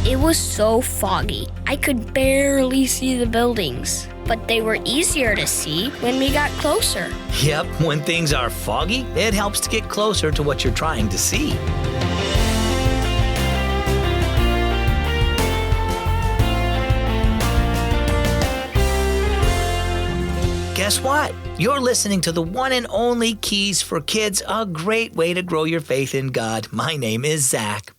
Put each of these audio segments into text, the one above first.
It was so foggy. I could barely see the buildings, but they were easier to see when we got closer. Yep, when things are foggy, it helps to get closer to what you're trying to see. Guess what? You're listening to the one and only Keys for Kids, a great way to grow your faith in God. My name is Zach.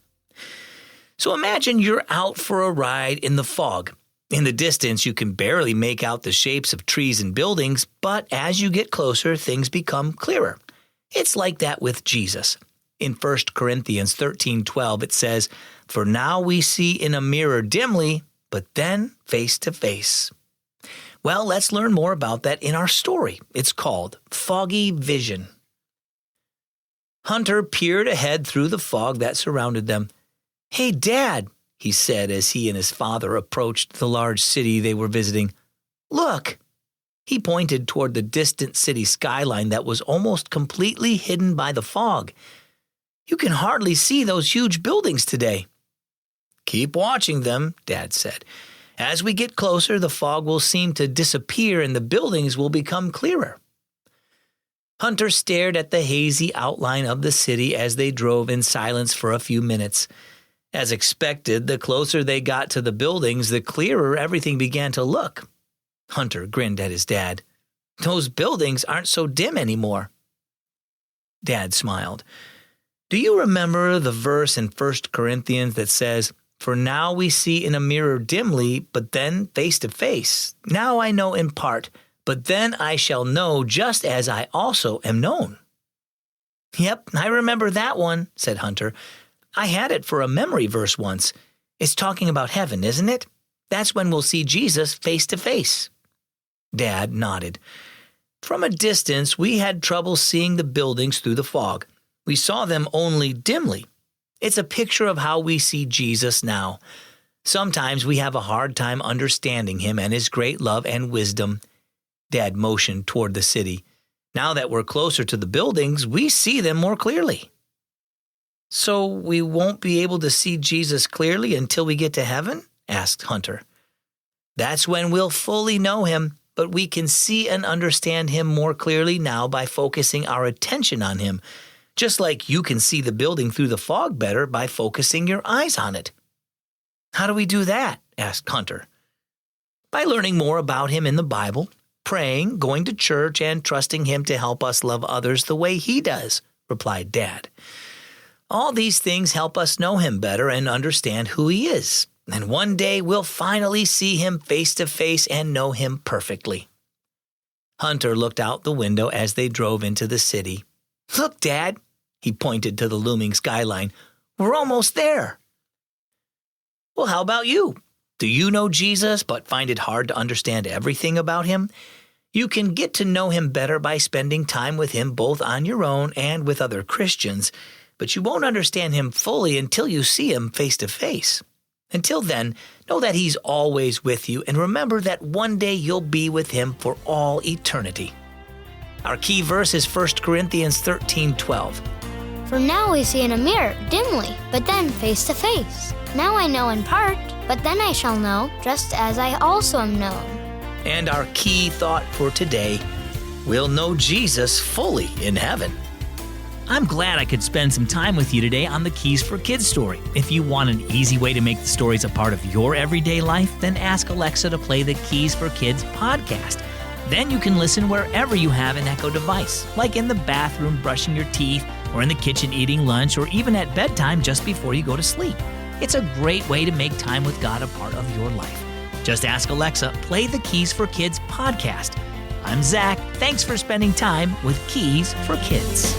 So imagine you're out for a ride in the fog. In the distance, you can barely make out the shapes of trees and buildings, but as you get closer, things become clearer. It's like that with Jesus. In 1 Corinthians 13:12, it says, "For now we see in a mirror dimly, but then face to face." Well, let's learn more about that in our story. It's called Foggy Vision. Hunter peered ahead through the fog that surrounded them. "Hey, Dad," he said as he and his father approached the large city they were visiting. "Look." He pointed toward the distant city skyline that was almost completely hidden by the fog. "You can hardly see those huge buildings today." "Keep watching them," Dad said. "As we get closer, the fog will seem to disappear and the buildings will become clearer." Hunter stared at the hazy outline of the city as they drove in silence for a few minutes. As expected, the closer they got to the buildings, the clearer everything began to look. Hunter grinned at his dad. "Those buildings aren't so dim anymore." Dad smiled. "Do you remember the verse in 1 Corinthians that says, 'For now we see in a mirror dimly, but then face to face. Now I know in part, but then I shall know just as I also am known'?" "Yep, I remember that one," said Hunter. "I had it for a memory verse once. It's talking about heaven, isn't it? That's when we'll see Jesus face to face." Dad nodded. "From a distance, we had trouble seeing the buildings through the fog. We saw them only dimly. It's a picture of how we see Jesus now. Sometimes we have a hard time understanding him and his great love and wisdom." Dad motioned toward the city. "Now that we're closer to the buildings, we see them more clearly." "So we won't be able to see Jesus clearly until we get to heaven?" asked Hunter. "That's when we'll fully know him, but we can see and understand him more clearly now by focusing our attention on him, just like you can see the building through the fog better by focusing your eyes on it." "How do we do that?" asked Hunter. "By learning more about him in the Bible, praying, going to church, and trusting him to help us love others the way he does," replied Dad. "All these things help us know him better and understand who he is. And one day we'll finally see him face to face and know him perfectly." Hunter looked out the window as they drove into the city. "Look, Dad," he pointed to the looming skyline. "We're almost there." "Well, how about you? Do you know Jesus but find it hard to understand everything about him? You can get to know him better by spending time with him both on your own and with other Christians, but you won't understand him fully until you see him face to face. Until then, know that he's always with you, and remember that one day you'll be with him for all eternity. Our key verse is 1 Corinthians 13:12. "For now we see in a mirror, dimly, but then face to face. Now I know in part, but then I shall know, just as I also am known." And our key thought for today, we'll know Jesus fully in heaven. I'm glad I could spend some time with you today on the Keys for Kids story. If you want an easy way to make the stories a part of your everyday life, then ask Alexa to play the Keys for Kids podcast. Then you can listen wherever you have an Echo device, like in the bathroom brushing your teeth, or in the kitchen eating lunch, or even at bedtime just before you go to sleep. It's a great way to make time with God a part of your life. Just ask Alexa, play the Keys for Kids podcast. I'm Zach. Thanks for spending time with Keys for Kids.